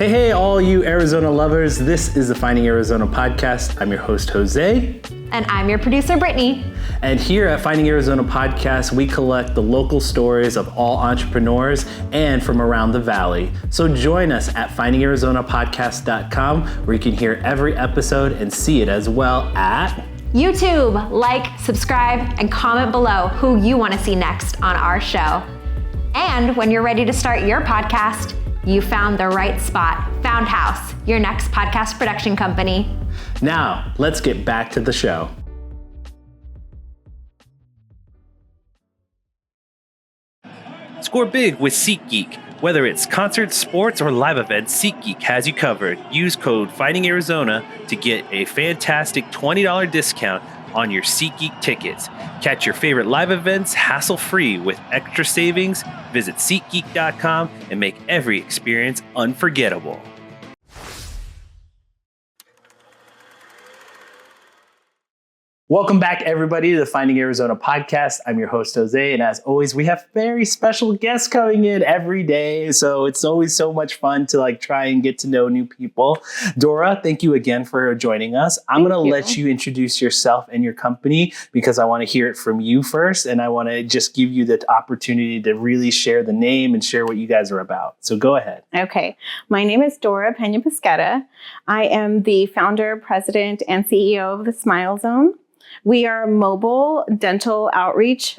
Hey, all you Arizona lovers. This is the Finding Arizona podcast. I'm your host, Jose. And I'm your producer, Brittany. And here at Finding Arizona podcast, we collect the local stories of all entrepreneurs and from around the valley. So join us at findingarizonapodcast.com, where you can hear every episode and see it as well at YouTube. Like, subscribe, and comment below who you want to see next on our show. And when you're ready to start your podcast, you found the right spot. Found House, your next podcast production company. Now, let's get back to the show. Score big with SeatGeek. Whether it's concerts, sports, or live events, SeatGeek has you covered. Use code FindingArizona to get a fantastic $20 discount on your SeatGeek tickets. Catch your favorite live events hassle-free with extra savings. Visit SeatGeek.com and make every experience unforgettable. Welcome back, everybody, to the Finding Arizona podcast. I'm your host, Jose, and as always, we have very special guests coming in every day, so it's always so much fun to try and get to know new people. Dora, thank you again for joining us. I'm going to let you introduce yourself and your company because I want to hear it from you first, and I want to just give you the opportunity to really share the name and share what you guys are about. So go ahead. Okay. My name is Dora Pena-Pesqueta. I am the founder, president, and CEO of the Smile Zone. We are a mobile dental outreach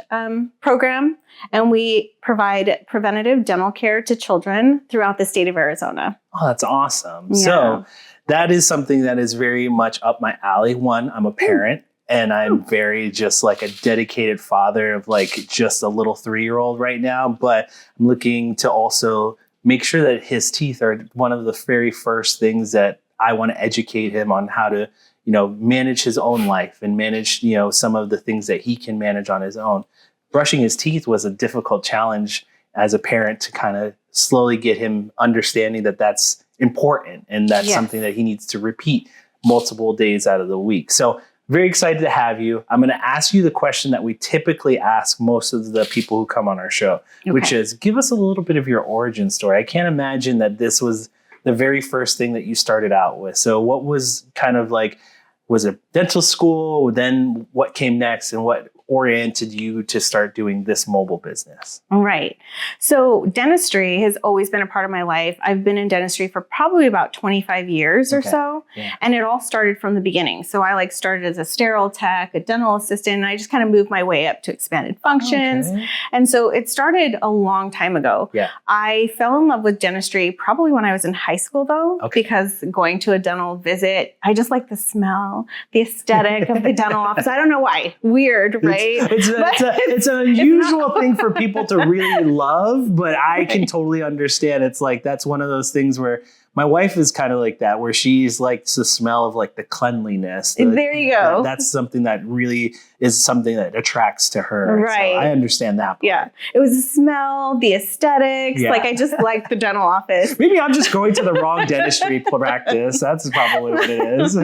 program, and we provide preventative dental care to children throughout the state of Arizona. Oh, that's awesome. Yeah. So that is something that is very much up my alley. One, I'm a parent, and I'm very just a dedicated father of just a little 3-year-old right now, but I'm looking to also make sure that his teeth are one of the very first things that I want to educate him on how to manage his own life and manage, some of the things that he can manage on his own. Brushing his teeth was a difficult challenge as a parent to kind of slowly get him understanding that that's important and that's something that he needs to repeat multiple days out of the week. So very excited to have you. I'm going to ask you the question that we typically ask most of the people who come on our show, which is give us a little bit of your origin story. I can't imagine that this was the very first thing that you started out with. So what was kind of was it dental school? Then what came next and what oriented you to start doing this mobile business? Right. So dentistry has always been a part of my life. I've been in dentistry for probably about 25 years or so. Yeah. And it all started from the beginning. So I started as a sterile tech, a dental assistant, and I just kind of moved my way up to expanded functions. Okay. And so it started a long time ago. Yeah. I fell in love with dentistry probably when I was in high school though, because going to a dental visit, I just like the smell, the aesthetic of the dental office. I don't know why. Weird, right? It's an unusual thing for people to really love, but I can totally understand. It's that's one of those things where my wife is kind of like that, where she's likes the smell of the cleanliness. There you go. That's something that really is something that attracts to her. Right. So I understand that part. Yeah. It was the smell, the aesthetics. Yeah. I just like the dental office. Maybe I'm just going to the wrong dentistry practice. That's probably what it is.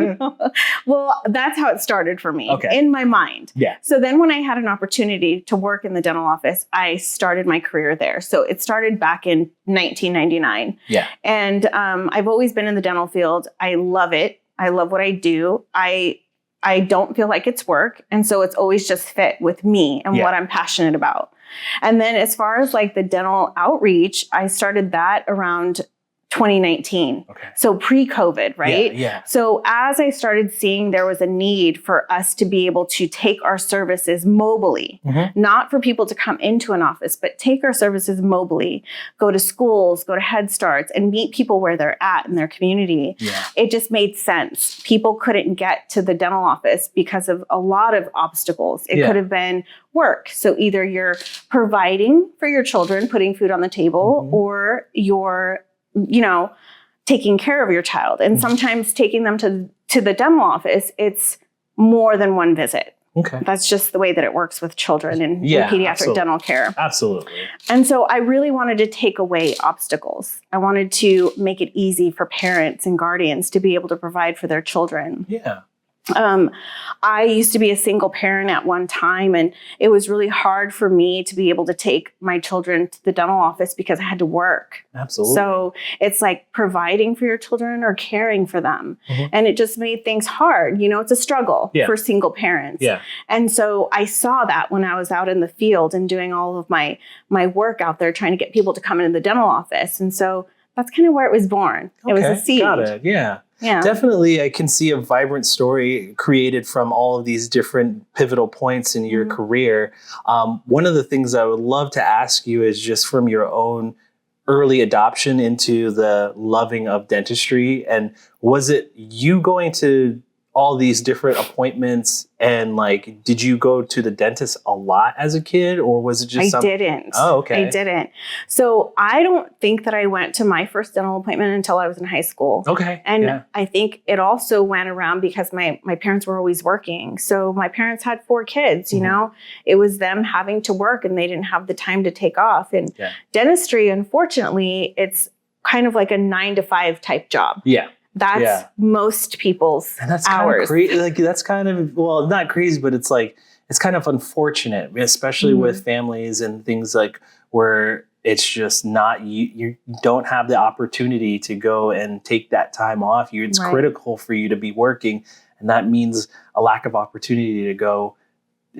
Well, that's how it started for me in my mind. Yeah. So then when I had an opportunity to work in the dental office, I started my career there. So it started back in 1999. Yeah. And I've always been in the dental field. I love it. I love what I do. I don't feel like it's work. And so it's always just fit with me and what I'm passionate about. And then as far as the dental outreach, I started that around 2019. Okay. So pre-COVID, right? Yeah. So as I started seeing there was a need for us to be able to take our services mobily, not for people to come into an office, but take our services mobily, go to schools, go to Head Starts, and meet people where they're at in their community. Yeah. It just made sense. People couldn't get to the dental office because of a lot of obstacles. It could have been work. So either you're providing for your children, putting food on the table, or you're taking care of your child. And sometimes taking them to the dental office, it's more than one visit. Okay. That's just the way that it works with children in pediatric dental care. Absolutely. And so I really wanted to take away obstacles. I wanted to make it easy for parents and guardians to be able to provide for their children. Yeah. I used to be a single parent at one time, and it was really hard for me to be able to take my children to the dental office because I had to work. Absolutely. So it's like providing for your children or caring for them. And it just made things hard. You know, it's a struggle for single parents. Yeah. And so I saw that when I was out in the field and doing all of my work out there, trying to get people to come into the dental office. And so that's kind of where it was born. It was a seed. Got it. Yeah. Yeah. Definitely, I can see a vibrant story created from all of these different pivotal points in your career. One of the things I would love to ask you is just from your own early adoption into the loving of dentistry. And was it you going to all these different appointments, and like, did you go to the dentist a lot as a kid, or was it just I didn't. Oh, okay. I didn't. So I don't think that I went to my first dental appointment until I was in high school. Okay. And I think it also went around because my parents were always working. So my parents had 4 kids, you know, it was them having to work and they didn't have the time to take off. And dentistry, unfortunately, it's kind of like a 9-to-5 type job. Yeah. That's most people's and that's hours. Kind of crazy. Like, that's kind of, well, not crazy, but it's like, it's kind of unfortunate, especially with families and things like where it's just not, you don't have the opportunity to go and take that time off. It's critical for you to be working. And that means a lack of opportunity to go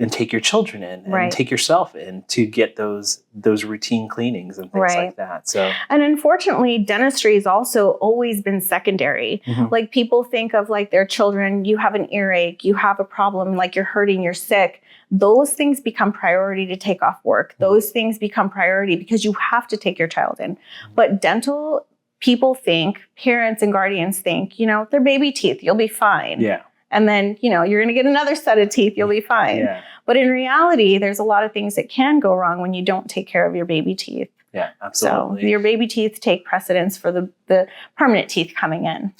and take your children in and take yourself in to get those routine cleanings and things like that. So, and unfortunately, dentistry has also always been secondary. Like, people think of like their children, you have an earache, you have a problem, like you're hurting, you're sick. Those things become priority to take off work. Those things become priority because you have to take your child in. But dental, people think, parents and guardians think, you know, they're baby teeth, you'll be fine. Yeah. And then, you know, you're going to get another set of teeth, you'll be fine. Yeah. But in reality, there's a lot of things that can go wrong when you don't take care of your baby teeth. Yeah, absolutely. So your baby teeth take precedence for the permanent teeth coming in.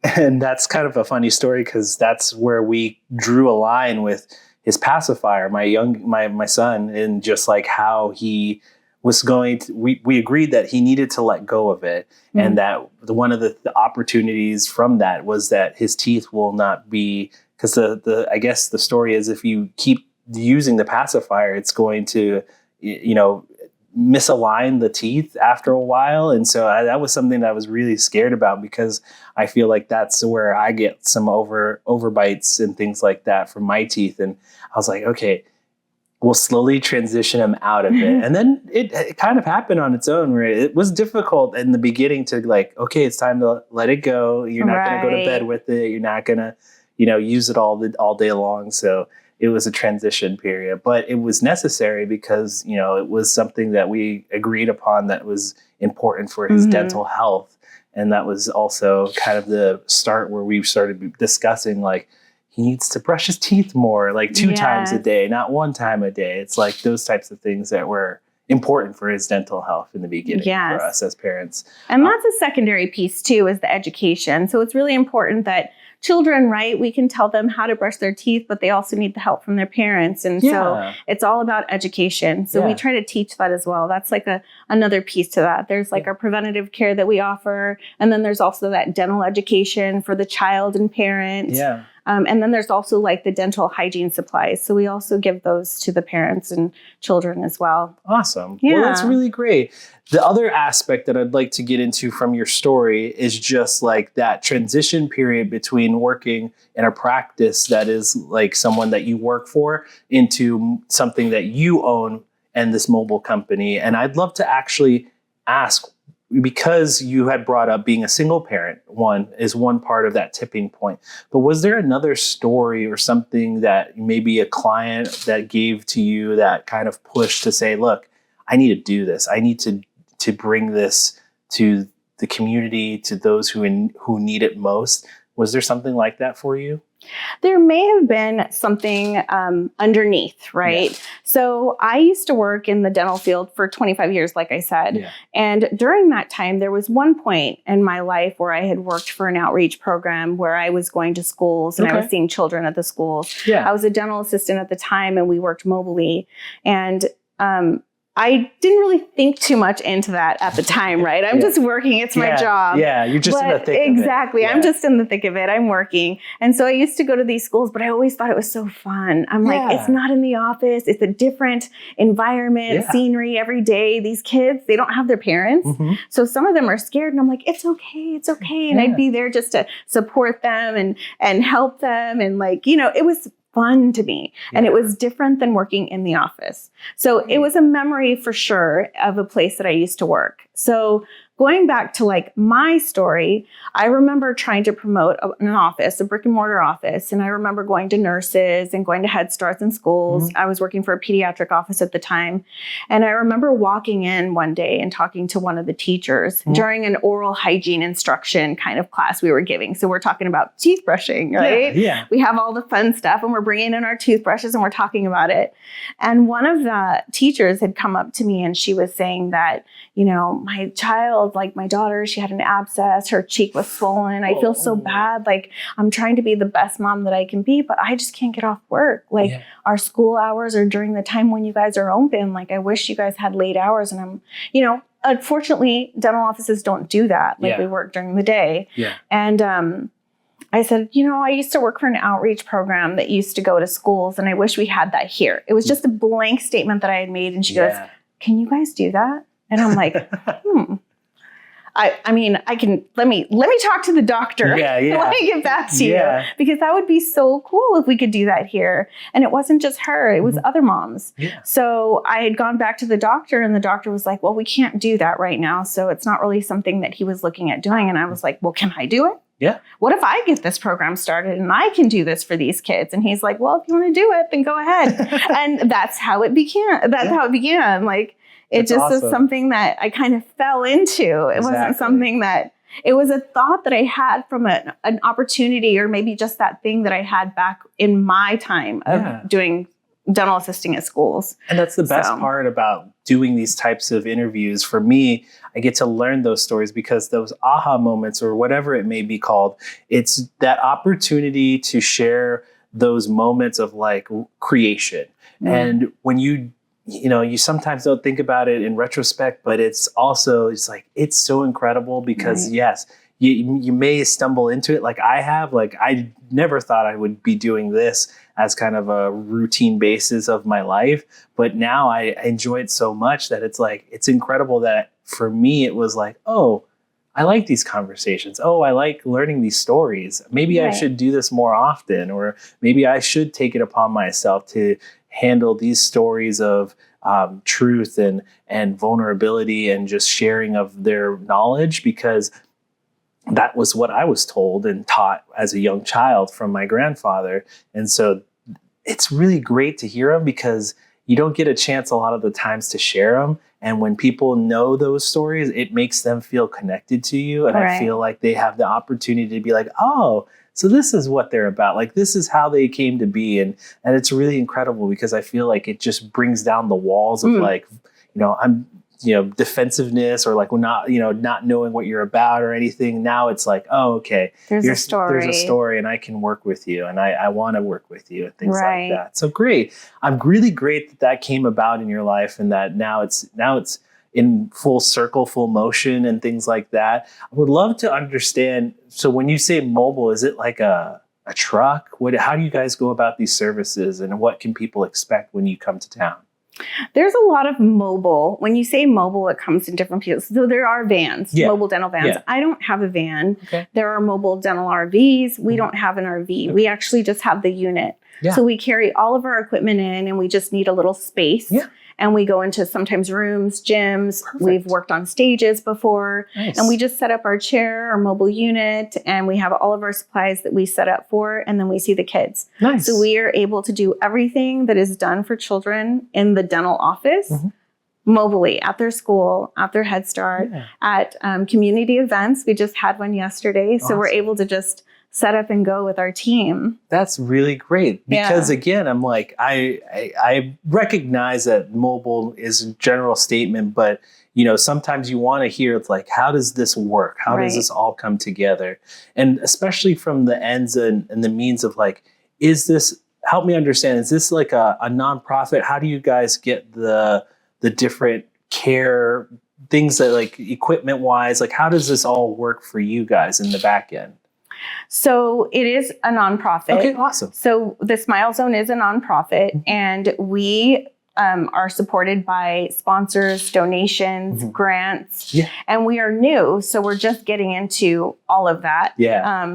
And that's kind of a funny story because that's where we drew a line with his pacifier, my son, and just like how he was going to, we agreed that he needed to let go of it. And that one of the opportunities from that was that his teeth will not be, because I guess the story is if you keep using the pacifier, it's going to, you know, misalign the teeth after a while. And so that was something that I was really scared about because I feel like that's where I get some overbites and things like that from my teeth. And I was like, okay, we'll slowly transition him out of it. And then it kind of happened on its own, where it was difficult in the beginning to like, okay, it's time to let it go. You're not going to go to bed with it. You're not going to, you know, use it all day long. So it was a transition period, but it was necessary because, you know, it was something that we agreed upon that was important for his dental health. And that was also kind of the start where we started discussing, like, he needs to brush his teeth more, like 2 times a day, not 1 time a day. It's like those types of things that were important for his dental health in the beginning for us as parents. And that's a secondary piece too, is the education. So it's really important that children, right, we can tell them how to brush their teeth, but they also need the help from their parents. And so it's all about education. So we try to teach that as well. That's like another piece to that. There's like our preventative care that we offer. And then there's also that dental education for the child and parent. Yeah. And then there's also like the dental hygiene supplies. So we also give those to the parents and children as well. Awesome. Yeah. Well, that's really great. The other aspect that I'd like to get into from your story is just like that transition period between working in a practice that is like someone that you work for into something that you own and this mobile company. And I'd love to actually ask, because you had brought up being a single parent, one part of that tipping point. But was there another story or something that maybe a client that gave to you that kind of pushed to say, look, I need to do this. I need to bring this to the community, to those who need it most. Was there something like that for you? There may have been something underneath, right? Yeah. So I used to work in the dental field for 25 years, like I said. Yeah. And during that time, there was one point in my life where I had worked for an outreach program where I was going to schools and I was seeing children at the schools. Yeah. I was a dental assistant at the time and we worked mobily. And I didn't really think too much into that at the time, right? I'm just working. It's my job. Yeah, you're just in the thick of it. Exactly. Yeah. I'm just in the thick of it. I'm working. And so I used to go to these schools, but I always thought it was so fun. I'm like, it's not in the office. It's a different environment, scenery every day. These kids, they don't have their parents. So some of them are scared. And I'm like, it's okay. It's okay. And I'd be there just to support them and help them. And like, you know, it was fun to me. And it was different than working in the office. So it was a memory for sure of a place that I used to work. So going back to like my story, I remember trying to promote an office, a brick and mortar office. And I remember going to nurses and going to Head Starts in schools. I was working for a pediatric office at the time. And I remember walking in one day and talking to one of the teachers during an oral hygiene instruction kind of class we were giving. So we're talking about teeth brushing, right? Yeah. We have all the fun stuff and we're bringing in our toothbrushes and we're talking about it. And one of the teachers had come up to me and she was saying that, you know, my child, like my daughter, she had an abscess, her cheek was swollen. I feel so bad. Like I'm trying to be the best mom that I can be, but I just can't get off work. Like our school hours are during the time when you guys are open. Like I wish you guys had late hours. And I'm, you know, unfortunately, dental offices don't do that. Like we work during the day. And I said, you know, I used to work for an outreach program that used to go to schools and I wish we had that here. It was just a blank statement that I had made. And she goes, can you guys do that? And I'm like, I mean, I can, let me talk to the doctor. Let me get back to you because that would be so cool if we could do that here. And it wasn't just her, it was other moms. So I had gone back to the doctor and the doctor was like, well, we can't do that right now. So it's not really something that he was looking at doing. And I was like, well, can I do it? What if I get this program started and I can do this for these kids? And he's like, well, if you want to do it, then go ahead. And that's how it began. That's how it began. Like, it just was something that I kind of fell into. It wasn't something that, it was a thought that I had from an opportunity or maybe just that thing that I had back in my time of doing dental assisting at schools. And that's the best part about doing these types of interviews. For me, I get to learn those stories because those aha moments or whatever it may be called, it's that opportunity to share those moments of like creation. And when you know, you sometimes don't think about it in retrospect, but it's like, it's so incredible because yes, you may stumble into it like I have. Like I never thought I would be doing this as kind of a routine basis of my life. But now I enjoy it so much that it's like, it's incredible that for me, it was like, oh, I like these conversations. Oh, I like learning these stories. Maybe I should do this more often, or maybe I should take it upon myself to handle these stories of truth and vulnerability and just sharing of their knowledge, because that was what I was told and taught as a young child from my grandfather. And so it's really great to hear them because you don't get a chance a lot of the times to share them. And when people know those stories, it makes them feel connected to you. And I feel like they have the opportunity to be like, oh, so this is what they're about. Like, this is how they came to be. And it's really incredible because I feel like it just brings down the walls of like, you know, defensiveness or like not knowing what you're about or anything. Now it's like, oh, okay, there's a story and I can work with you and I want to work with you and things like that. So great. I'm really great that came about in your life and that now it's in full circle, full motion and things like that. I would love to understand. So when you say mobile, is it like a truck? How do you guys go about these services and what can people expect when you come to town? There's a lot of mobile. When you say mobile, it comes in different pieces. So there are vans, mobile dental vans. I don't have a van. There are mobile dental RVs. We don't have an RV. We actually just have the unit. So we carry all of our equipment in and we just need a little space. And we go into sometimes rooms, gyms. We've worked on stages before. And we just set up our chair, our mobile unit, and we have all of our supplies that we set up for, and then we see the kids. So we are able to do everything that is done for children in the dental office, mobilely, at their school, at their Head Start, at community events. We just had one yesterday. So we're able to just set up and go with our team. That's really great because again, I'm like, I recognize that mobile is a general statement, but you know, sometimes you want to hear it's like, how does this work? How does this all come together? And especially from the ends and the means of like, help me understand, is this like a nonprofit? How do you guys get the the different care things that like equipment wise, like how does this all work for you guys in the back end? So it is a nonprofit. Okay, awesome. So the Smile Zone is a nonprofit, and we are supported by sponsors, donations, grants, and we are new. So we're just getting into all of that.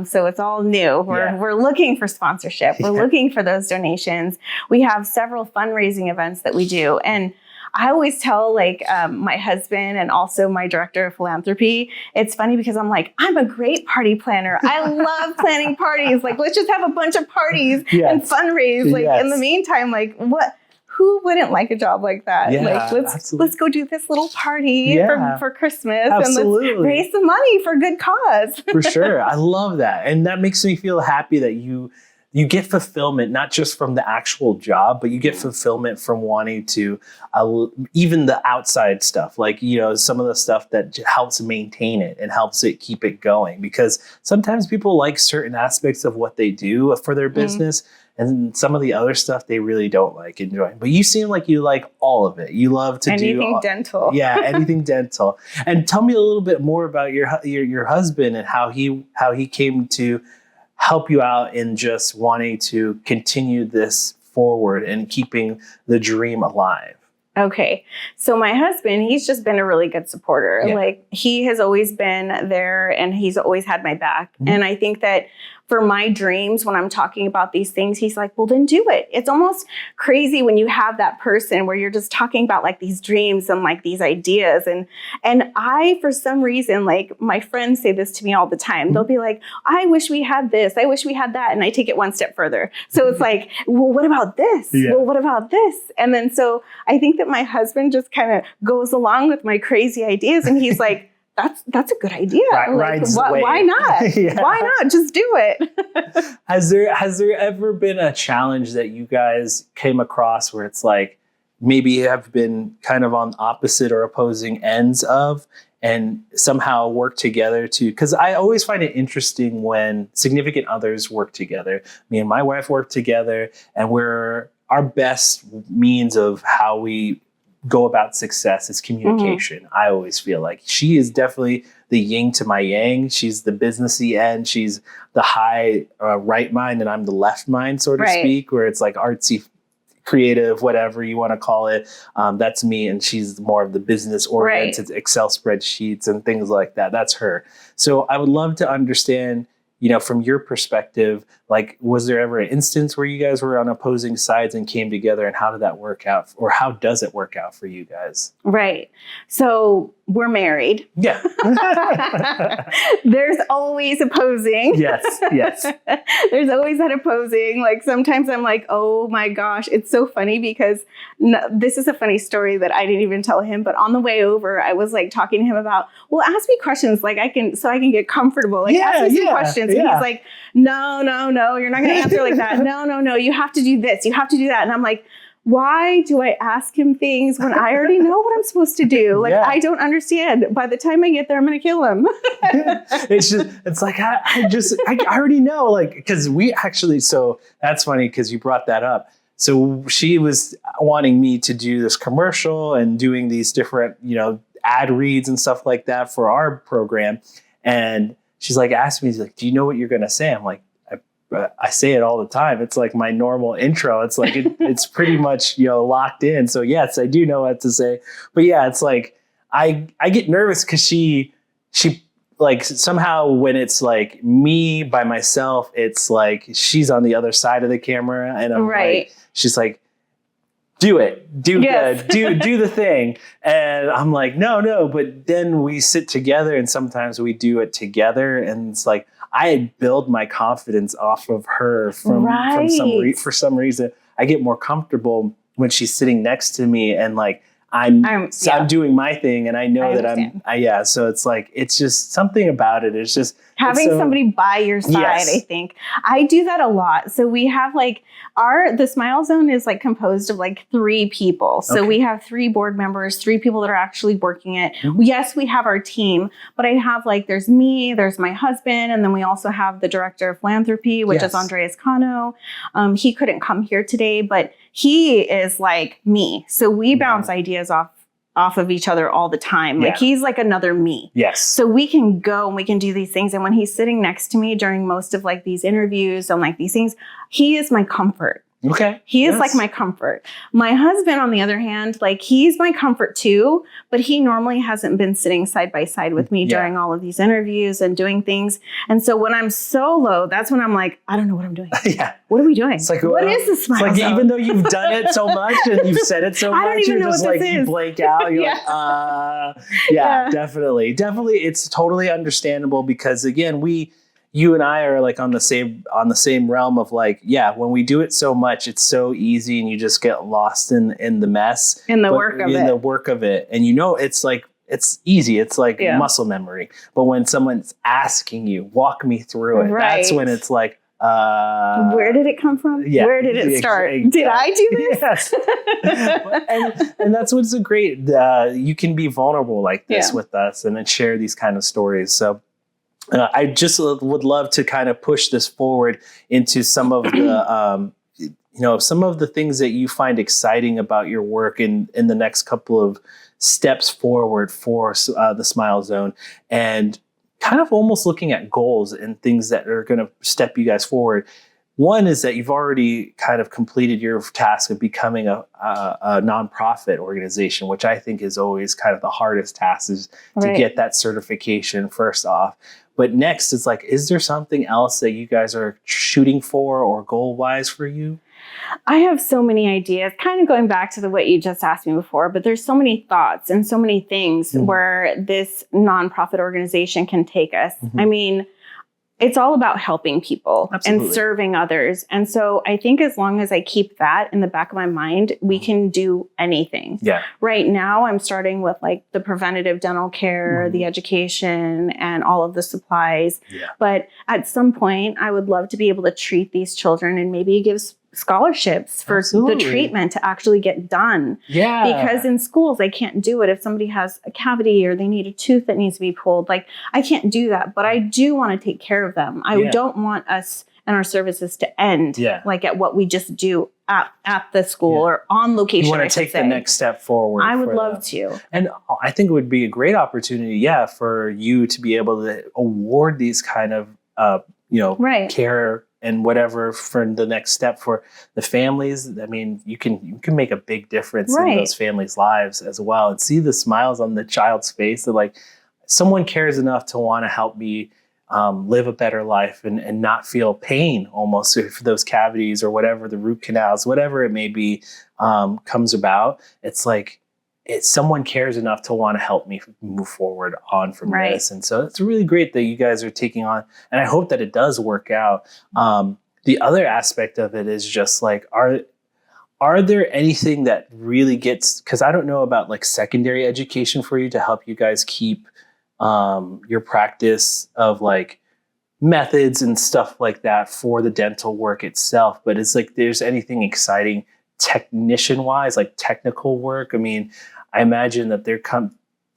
So it's all new. We're looking for sponsorship. We're looking for those donations. We have several fundraising events that we do. And I always tell like my husband and also my director of philanthropy, it's funny because I'm like, I'm a great party planner. I love planning parties. Like, let's just have a bunch of parties and fundraise. Like in the meantime, like who wouldn't like a job like that? Like let's go do this little party for Christmas and let's raise some money for good cause. For sure. I love that. And that makes me feel happy that you get fulfillment, not just from the actual job, but you get fulfillment from wanting to, even the outside stuff, like, you know, some of the stuff that helps maintain it and helps it keep it going. Because sometimes people like certain aspects of what they do for their business, and some of the other stuff they really don't like enjoying. But you seem like you like all of it. You love to do anything dental. Yeah, anything dental. And tell me a little bit more about your husband and how he came to help you out in just wanting to continue this forward and keeping the dream alive. Okay. So my husband, he's just been a really good supporter. Like he has always been there and he's always had my back. And I think that for my dreams, when I'm talking about these things, he's like, well, then do it. It's almost crazy when you have that person where you're just talking about like these dreams and like these ideas. And I, for some reason, like my friends say this to me all the time. They'll be like, I wish we had this. I wish we had that. And I take it one step further. So it's like, well, what about this? Well, what about this? And then so I think that my husband just kind of goes along with my crazy ideas. And he's like, that's a good idea. Like, why not? Why not? Just do it. Has there ever been a challenge that you guys came across where it's like maybe you have been kind of on opposite or opposing ends of and somehow work together to, because I always find it interesting when significant others work together. Me and my wife work together, and our best means of how we go about success is communication. I always feel like she is definitely the yin to my yang. She's the businessy end. She's the high right mind, and I'm the left mind, so to speak, where it's like artsy, creative, whatever you want to call it. That's me, and she's more of the business oriented Excel spreadsheets and things like that. That's her. So I would love to understand, you know, from your perspective, like, was there ever an instance where you guys were on opposing sides and came together, and how did that work out? Or how does it work out for you guys? Right. So we're married. Yeah. There's always opposing. Yes. There's always that opposing. Like sometimes I'm like, oh my gosh, it's so funny because this is a funny story that I didn't even tell him. But on the way over, I was like talking to him about, well, ask me questions like I can get comfortable. Like ask me some questions. And he's like, no, you're not going to answer like that. No, you have to do this. You have to do that. And I'm like, why do I ask him things when I already know what I'm supposed to do? Like, I don't understand. By the time I get there, I'm going to kill him. It's like, I already know, like, because we actually, so that's funny because you brought that up. So she was wanting me to do this commercial and doing these different, you know, ad reads and stuff like that for our program. And she's like, asked me, she's like, do you know what you're going to say? I'm like, I say it all the time. It's like my normal intro. It's like, it's pretty much, you know, locked in. So yes, I do know what to say. But yeah, it's like, I get nervous because she like somehow when it's like me by myself, it's like she's on the other side of the camera and I'm like, she's like, do it, do the thing. And I'm like, no. But then we sit together and sometimes we do it together. And it's like, I build my confidence off of her for some reason. I get more comfortable when she's sitting next to me and like, I'm doing my thing and I know that so it's like, it's just something about it. It's just having somebody by your side. I think I do that a lot. So we have like the Smile Zone is like composed of like 3 people. So we have 3 board members, 3 people that are actually working it. Yes, we have our team, but I have like, there's me, there's my husband. And then we also have the director of philanthropy, which is Andreas Cano. He couldn't come here today, but he is like me. So we bounce ideas off off of each other all the time. Like he's like another me. Yes. So we can go and we can do these things. And when he's sitting next to me during most of like these interviews and like these things, he is my comfort. Okay. He is like my comfort. My husband, on the other hand, like he's my comfort too, but he normally hasn't been sitting side by side with me during all of these interviews and doing things. And so when I'm solo, that's when I'm like, I don't know what I'm doing. What are we doing? It's like, what is the smile It's like, zone? even though you've done it so much and you've said it so much, don't even you're know just what like, this you is. blank out. You're like, definitely. Definitely. It's totally understandable because again, you and I are like on the same realm of like, when we do it so much, it's so easy and you just get lost in the mess. In the work of it. And it's like, it's easy. It's like muscle memory. But when someone's asking you, walk me through it, that's when it's like, where did it come from? Where did it start? Exactly. Did I do this? Yes. and that's what's so great. You can be vulnerable like this with us and then share these kind of stories. So I just would love to kind of push this forward into some of the, some of the things that you find exciting about your work in the next couple of steps forward for the Smile Zone, and kind of almost looking at goals and things that are going to step you guys forward. One is that you've already kind of completed your task of becoming a nonprofit organization, which I think is always kind of the hardest task, is to get that certification first off. But next, it's like, is there something else that you guys are shooting for or goal-wise for you? I have so many ideas, kind of going back to what you just asked me before, but there's so many thoughts and so many things where this nonprofit organization can take us. I mean, it's all about helping people and serving others. And so I think as long as I keep that in the back of my mind, we can do anything. Yeah. Right now, I'm starting with like the preventative dental care, the education, and all of the supplies. Yeah. But at some point, I would love to be able to treat these children and maybe give scholarships for the treatment to actually get done. Yeah. Because in schools, I can't do it. If somebody has a cavity or they need a tooth that needs to be pulled, like I can't do that, but I do want to take care of them. I don't want us and our services to end like at what we just do at the school or on location. You want to take the next step forward. I would love to. And I think it would be a great opportunity, for you to be able to award these kind of, care and whatever for the next step for the families. I mean, you can make a big difference in those families' lives as well, and see the smiles on the child's face that like someone cares enough to want to help me live a better life and not feel pain almost if those cavities or whatever, the root canals, whatever it may be, comes about. It's like, someone cares enough to want to help me move forward on from this. And so it's really great that you guys are taking on, and I hope that it does work out. The other aspect of it is just like, are there anything that really gets, because I don't know about like secondary education for you to help you guys keep your practice of like methods and stuff like that for the dental work itself. But it's like, there's anything exciting technician wise, like technical work. I mean, I imagine that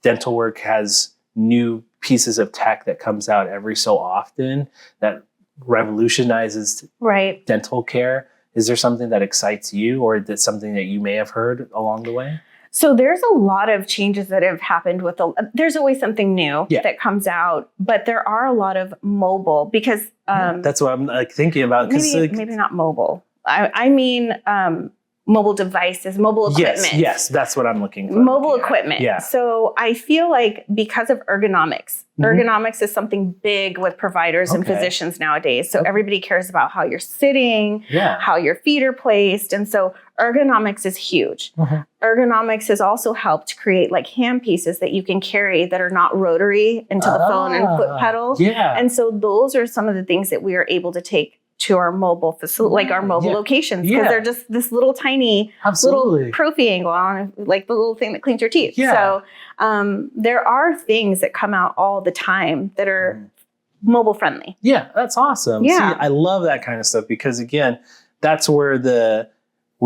dental work has new pieces of tech that comes out every so often that revolutionizes dental care. Is there something that excites you, or that's something that you may have heard along the way? So there's a lot of changes that have happened there's always something new that comes out, but there are a lot of mobile because that's what I'm like thinking about. Maybe not mobile. I mean, mobile devices, mobile equipment. Yes, that's what I'm looking for. Mobile equipment. Yeah. So I feel like because of ergonomics, ergonomics is something big with providers and physicians nowadays. So everybody cares about how you're sitting, how your feet are placed. And so ergonomics is huge. Ergonomics has also helped create like hand pieces that you can carry that are not rotary into the phone and foot pedal. Yeah. And so those are some of the things that we are able to take to our mobile facility, like our mobile locations, because they're just this little tiny little prophy angle on, like the little thing that cleans your teeth. Yeah. So there are things that come out all the time that are mobile friendly. Yeah, that's awesome. Yeah. See, I love that kind of stuff because again, that's where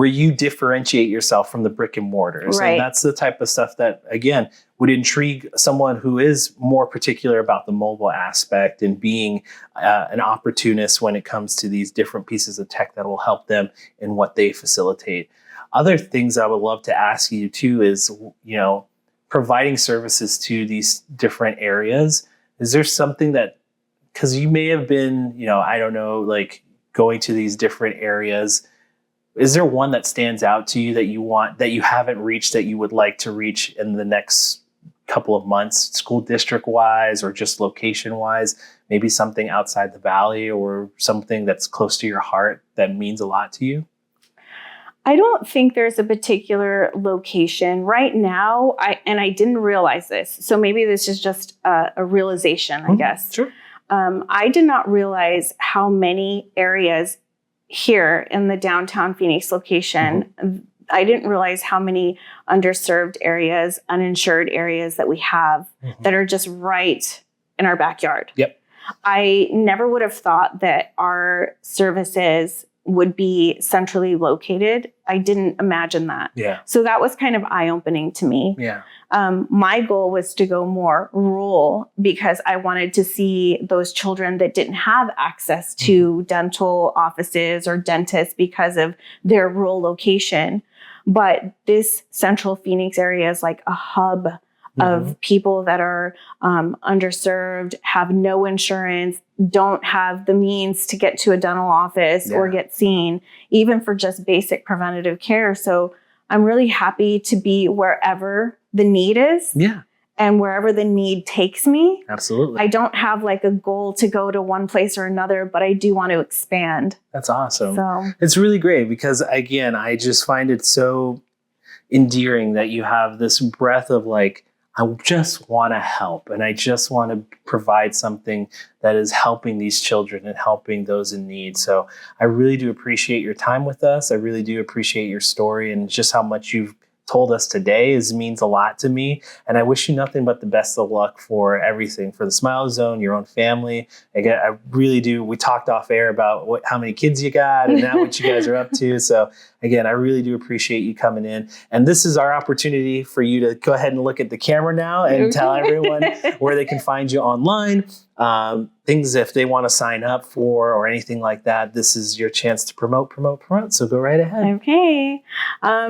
you differentiate yourself from the brick and mortars. Right. And that's the type of stuff that, again, would intrigue someone who is more particular about the mobile aspect and being an opportunist when it comes to these different pieces of tech that will help them in what they facilitate. Other things I would love to ask you too is, providing services to these different areas, is there something that, because you may have been, I don't know, like going to these different areas, is there one that stands out to you that you haven't reached, that you would like to reach in the next couple of months, school district wise or just location wise? Maybe something outside the valley or something that's close to your heart that means a lot to you? I don't think there's a particular location right now. I didn't realize this. So maybe this is just a realization, I guess. Sure. I did not realize how many areas here in the downtown Phoenix location, I didn't realize how many underserved areas, uninsured areas that we have that are just right in our backyard. Yep. I never would have thought that our services would be centrally located. I didn't imagine that. Yeah. So that was kind of eye-opening to me. Yeah. My goal was to go more rural because I wanted to see those children that didn't have access to dental offices or dentists because of their rural location. But this central Phoenix area is like a hub of people that are underserved, have no insurance, don't have the means to get to a dental office or get seen, even for just basic preventative care. So I'm really happy to be wherever the need is. Yeah. And wherever the need takes me. Absolutely. I don't have like a goal to go to one place or another, but I do want to expand. That's awesome. So it's really great because, again, I just find it so endearing that you have this breath of like, I just want to help and I just want to provide something that is helping these children and helping those in need. So I really do appreciate your time with us. I really do appreciate your story and just how much you've told us today means a lot to me. And I wish you nothing but the best of luck for everything, for the Smile Zone, your own family. Again, I really do. We talked off air about how many kids you got and now what you guys are up to. So again, I really do appreciate you coming in. And this is our opportunity for you to go ahead and look at the camera now and tell everyone where they can find you online. Things if they want to sign up for or anything like that, this is your chance to promote. So go right ahead. Okay.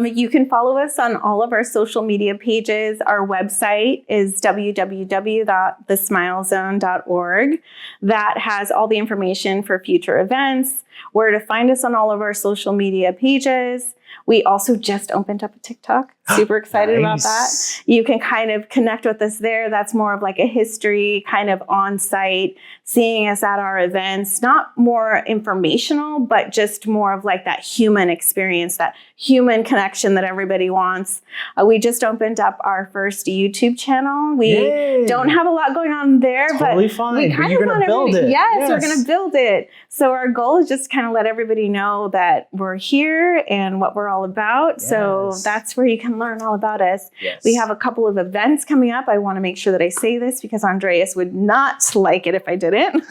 You can follow us on all of our social media pages. Our website is www.thesmilezone.org. That has all the information for future events, where to find us on all of our social media pages. We also just opened up a TikTok. Super excited about that. You can kind of connect with us there. That's more of like a history kind of on-site, seeing us at our events, not more informational, but just more of like that human experience, that human connection that everybody wants. We just opened up our first YouTube channel. We don't have a lot going on there, totally but fine. we kind you're of going to build it. Yes, we're going to build it. So our goal is just kind of let everybody know that we're here and what we're all about. So that's where you can learn all about us. Yes. We have a couple of events coming up. I want to make sure that I say this because Andreas would not like it if I didn't.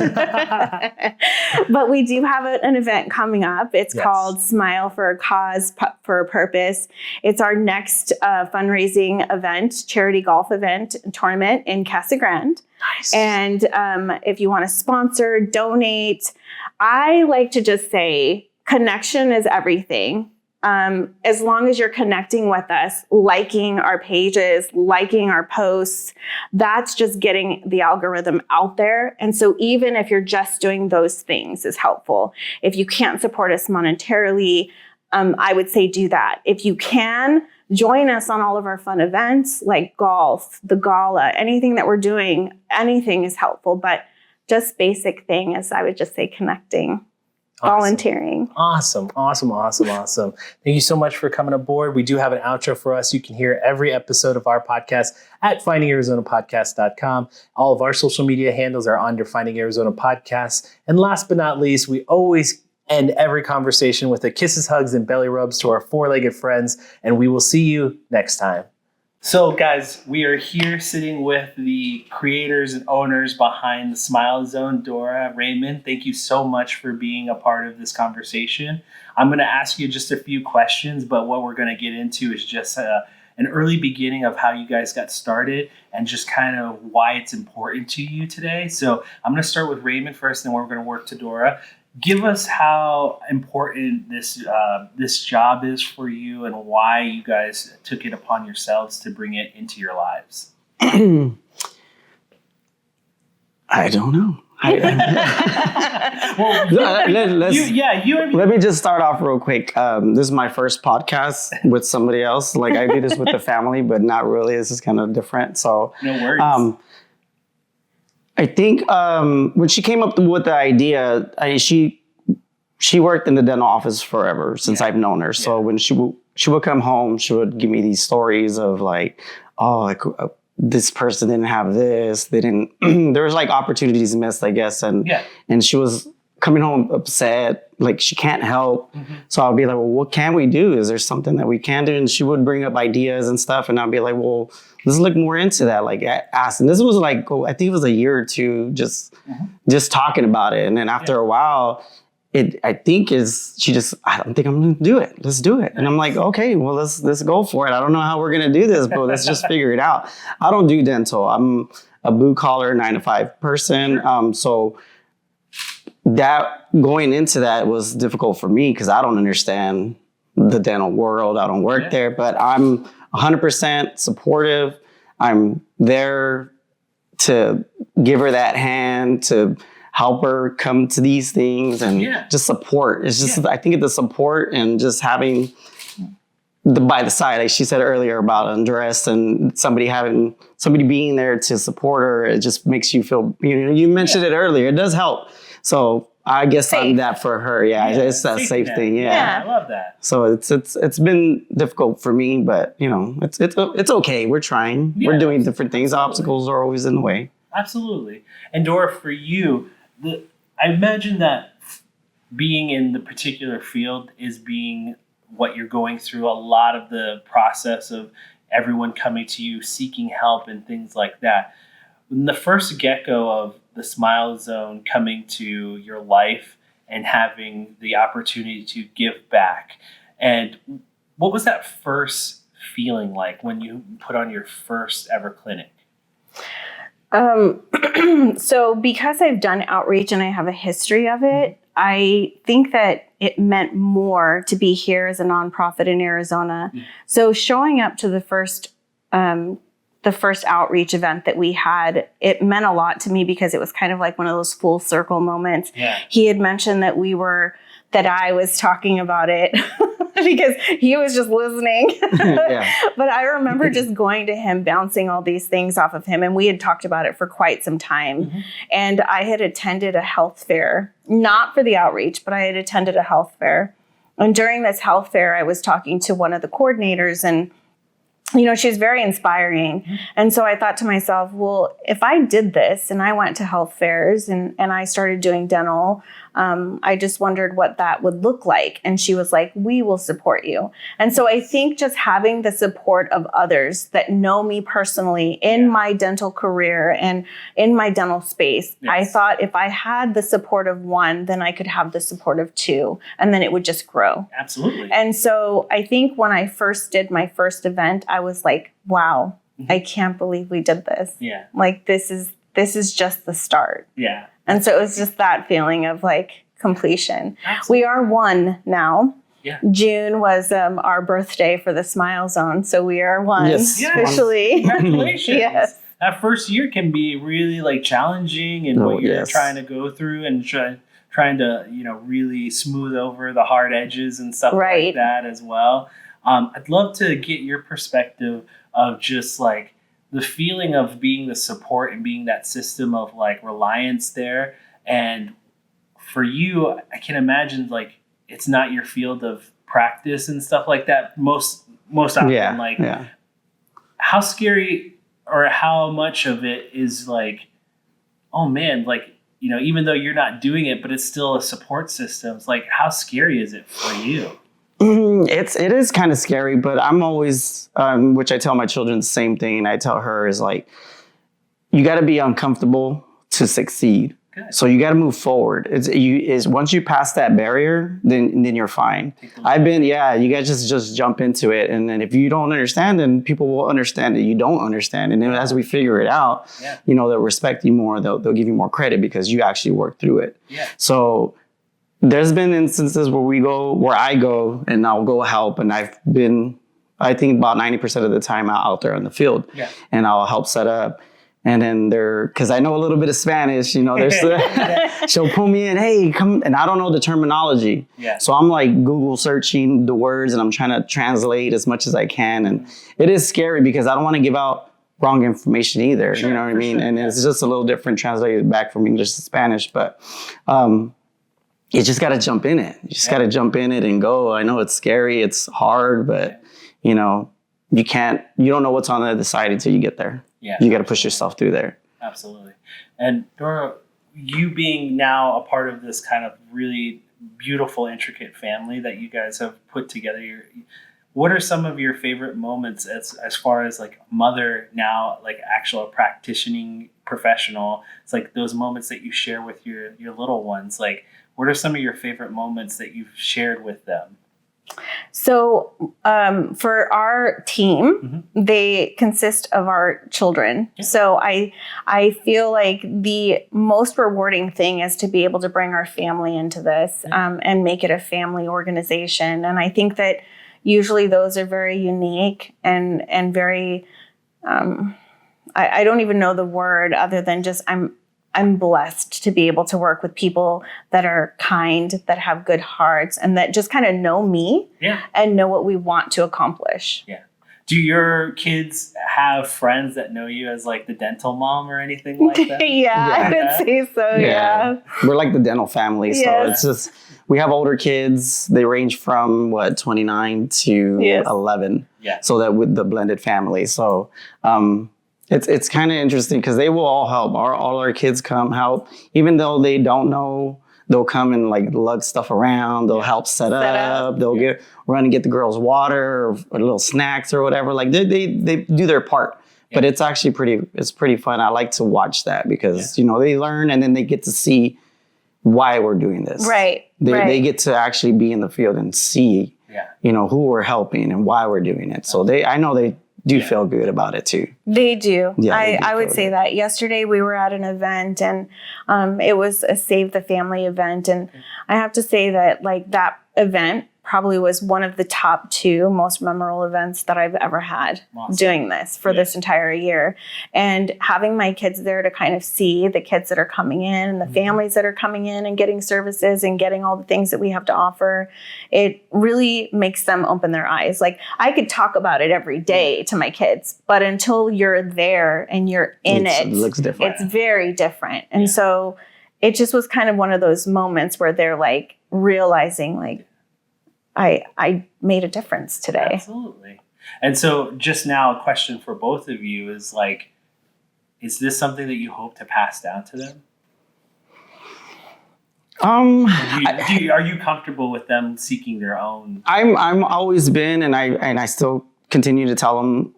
But we do have an event coming up. It's called Smile for a Cause, for a Purpose. It's our next fundraising event, charity golf event tournament in Casa Grande. Nice. And if you want to sponsor, donate, I like to just say connection is everything. As long as you're connecting with us, liking our pages, liking our posts, that's just getting the algorithm out there. And so even if you're just doing those things is helpful. If you can't support us monetarily, I would say do that. If you can, join us on all of our fun events like golf, the gala, anything that we're doing, anything is helpful. But just basic thing is I would just say connecting. Volunteering. Awesome. Thank you so much for coming aboard. We do have an outro for us. You can hear every episode of our podcast at findingarizonapodcast.com. All of our social media handles are under Finding Arizona Podcasts. And last but not least, we always end every conversation with a kisses, hugs, and belly rubs to our four-legged friends. And we will see you next time. So guys, we are here sitting with the creators and owners behind the Smile Zone, Dora, Raymond. Thank you so much for being a part of this conversation. I'm going to ask you just a few questions, but what we're going to get into is just an early beginning of how you guys got started and just kind of why it's important to you today. So I'm going to start with Raymond first, and then we're going to work to Dora. give us how important this job is for you and why you guys took it upon yourselves to bring it into your lives. I don't know. Let me just start off real quick. This is my first podcast with somebody else. Like I do this with the family, but not really. This is kind of different. So no worries. I think when she came up with the idea, she worked in the dental office forever since I've known her. So when she would come home, she would give me these stories of like, oh, like this person didn't have this. They didn't. There was like opportunities missed, I guess, and she was coming home upset, like she can't help. So I'll be like, well, what can we do? Is there something that we can do? And she would bring up ideas and stuff, and I'll be like, well, let's look more into that. Like ask. And this was like, I think it was a year or two, just talking about it. And then after a while, I think I don't think I'm gonna do it. Let's do it. And I'm like, okay, well, let's go for it. I don't know how we're gonna do this, but let's just figure it out. I don't do dental. I'm a blue collar 9-to-5 person. So that going into that was difficult for me because I don't understand the dental world. I don't work there, but I'm 100% supportive. I'm there to give her that hand, to help her come to these things and just support. It's just, I think the support and just having by the side, like she said earlier about undress and somebody being there to support her, it just makes you feel, you mentioned it earlier, it does help. So I guess safe. I'm that for her. It's that safe thing. Yeah, I love that. So it's been difficult for me, but it's okay. We're trying. We're doing different things. Absolutely. Obstacles are always in the way. Absolutely. And Dora, for you, I imagine that being in the particular field is being what you're going through, a lot of the process of everyone coming to you, seeking help and things like that. When the first get-go of the Smile Zone coming to your life and having the opportunity to give back, and what was that first feeling like when you put on your first ever clinic? So because I've done outreach and I have a history of it, I think that it meant more to be here as a nonprofit in Arizona. So showing up to the first outreach event that we had, it meant a lot to me because it was kind of like one of those full circle moments. He had mentioned that I was talking about it because he was just listening. But I remember just going to him, bouncing all these things off of him. And we had talked about it for quite some time. And I had attended a health fair, not for the outreach, but I had attended a health fair. And during this health fair, I was talking to one of the coordinators, and she's very inspiring. And so I thought to myself, well, if I did this and I went to health fairs and I started doing dental, I just wondered what that would look like. And she was like, we will support you. And so I think just having the support of others that know me personally in my dental career and in my dental space, I thought if I had the support of one, then I could have the support of two, and then it would just grow. Absolutely. And so I think when I first did my first event, I was like, wow, I can't believe we did this. Like this is just the start. And so it was just that feeling of like completion. Absolutely. We are one now. June was our birthday for the Smile Zone. So we are one officially. Congratulations. That first year can be really like challenging and what you're trying to go through and trying to, really smooth over the hard edges and stuff like that as well. I'd love to get your perspective of just like the feeling of being the support and being that system of like reliance there. And for you, I can imagine like it's not your field of practice and stuff like that most often. How scary or how much of it is like, oh man, like, even though you're not doing it, but it's still a support system. It's like, how scary is it for you? It is kind of scary, but I'm always, which I tell my children the same thing. I tell her is like, you got to be uncomfortable to succeed. Good. So you got to move forward. Once you pass that barrier, then you're fine. You guys just jump into it. And then if you don't understand, then people will understand that you don't understand. And then as we figure it out, they'll respect you more. They'll give you more credit because you actually worked through it. So there's been instances where I go and I'll go help, and I've been, I think about 90% of the time out there in the field, and I'll help set up. And then because I know a little bit of Spanish, she'll pull me in, hey, come, and I don't know the terminology. So I'm like Google searching the words, and I'm trying to translate as much as I can. And it is scary because I don't want to give out wrong information either. You know what I mean? And it's just a little different translated back from English to Spanish, but you just got to jump in it. You just got to jump in it and go. I know it's scary, it's hard, but you don't know what's on the other side until you get there. You got to push yourself through there. Absolutely. And Dora, you being now a part of this kind of really beautiful, intricate family that you guys have put together, what are some of your favorite moments as far as like mother now, like actual practicing professional? It's like those moments that you share with your little ones. Like, what are some of your favorite moments that you've shared with them? So for our team, they consist of our children. So I feel like the most rewarding thing is to be able to bring our family into this and make it a family organization. And I think that usually those are very unique and very, I don't even know the word other than just I'm blessed to be able to work with people that are kind, that have good hearts, and that just kind of know me and know what we want to accomplish. Yeah. Do your kids have friends that know you as like the dental mom or anything like that? I would say so, yeah. We're like the dental family, so it's just, we have older kids. They range from 29 to 11. So that with the blended family. So, it's kind of interesting because they will all help. All our kids come help, even though they don't know. They'll come and like lug stuff around. They'll help set up. They'll run and get the girls water or little snacks or whatever. Like they do their part. But it's actually pretty fun. I like to watch that because they learn and then they get to see why we're doing this. They get to actually be in the field and see who we're helping and why we're doing it. So I know they do feel good about it too. They do. I would say that. Yesterday we were at an event and it was a Save the Family event. And I have to say that like that event probably was one of the top 2 most memorable events that I've ever had doing this for this entire year. And having my kids there to kind of see the kids that are coming in and the families that are coming in and getting services and getting all the things that we have to offer, it really makes them open their eyes. Like I could talk about it every day to my kids, but until you're there and you're in it looks different. It's very different. And so it just was kind of one of those moments where they're like realizing like, I made a difference today. Absolutely. And so just now a question for both of you is like, is this something that you hope to pass down to them? Are you comfortable with them seeking their own? I'm always been, and I still continue to tell them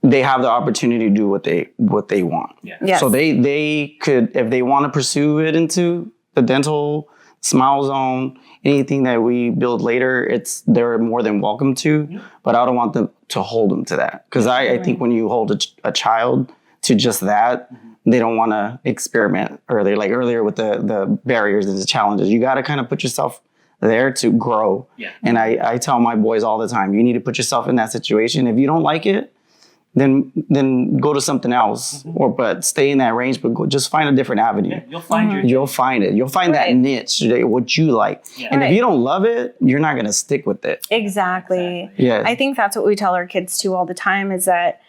they have the opportunity to do what they want. So they could, if they want to pursue it into the dental Smile Zone, anything that we build later, they're more than welcome to, but I don't want them to hold them to that. Because I think when you hold a child to just that, they don't want to experiment earlier. Like earlier with the barriers and the challenges, you got to kind of put yourself there to grow. And I tell my boys all the time, you need to put yourself in that situation. If you don't like it, then go to something else, but stay in that range. But just find a different avenue. You'll find You'll find it. You'll find that niche, what you like. And if you don't love it, you're not going to stick with it. Exactly. I think that's what we tell our kids too all the time. Is that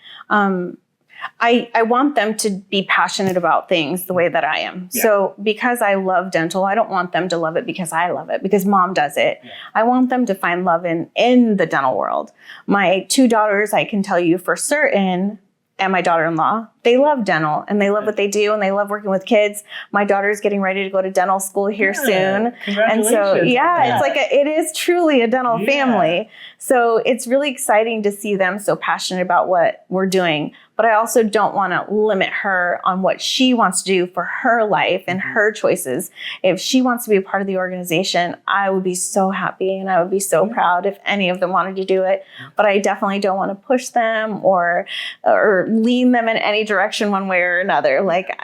I want them to be passionate about things the way that I am. So because I love dental, I don't want them to love it because I love it, because mom does it. I want them to find love in the dental world. My 2 daughters, I can tell you for certain, and my daughter-in-law, they love dental and they love what they do and they love working with kids. My daughter's getting ready to go to dental school here soon. And so, it's like it is truly a dental family. So it's really exciting to see them so passionate about what we're doing. But I also don't want to limit her on what she wants to do for her life and her choices. If she wants to be a part of the organization, I would be so happy and I would be so proud if any of them wanted to do it. But I definitely don't want to push them or lean them in any direction one way or another. Like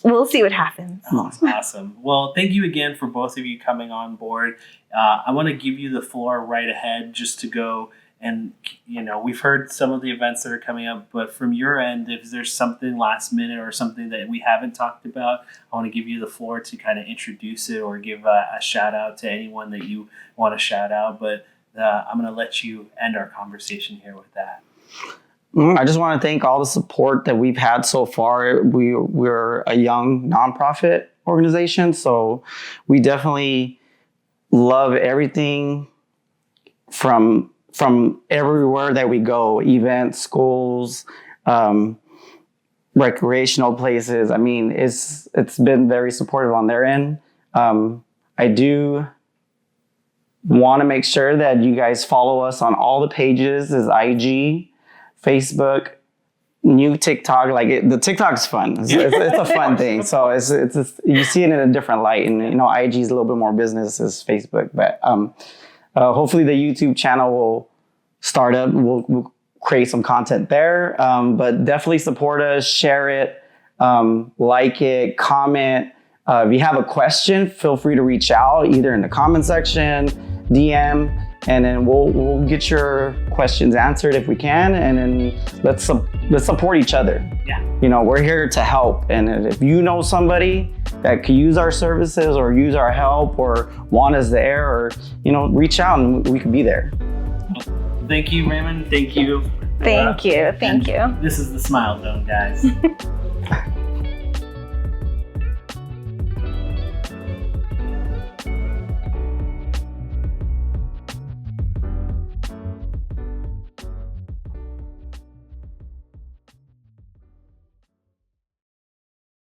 we'll see what happens. Oh, awesome. Well, thank you again for both of you coming on board. I want to give you the floor right ahead just to go and, we've heard some of the events that are coming up, but from your end, if there's something last minute or something that we haven't talked about, I want to give you the floor to kind of introduce it or give a shout out to anyone that you want to shout out. But I'm going to let you end our conversation here with that. I just want to thank all the support that we've had so far. We're a young nonprofit organization, so we definitely love everything from everywhere that we go, events, schools, recreational places. I mean, it's been very supportive on their end. I do want to make sure that you guys follow us on all the pages, is IG, Facebook, new TikTok. Like the TikTok's fun. It's a fun thing. So it's you see it in a different light, and IG is a little bit more business as Facebook. But hopefully the YouTube channel will start up. We'll create some content there. But definitely support us, share it, like it, comment. If you have a question, feel free to reach out either in the comment section, DM, and then we'll get your questions answered if we can. And then let's support each other. Yeah. We're here to help. And if you know somebody that could use our services or use our help or want us there, or reach out and we can be there. Thank you, Raymond. Thank you. Thank you. This is the Smile Zone, guys.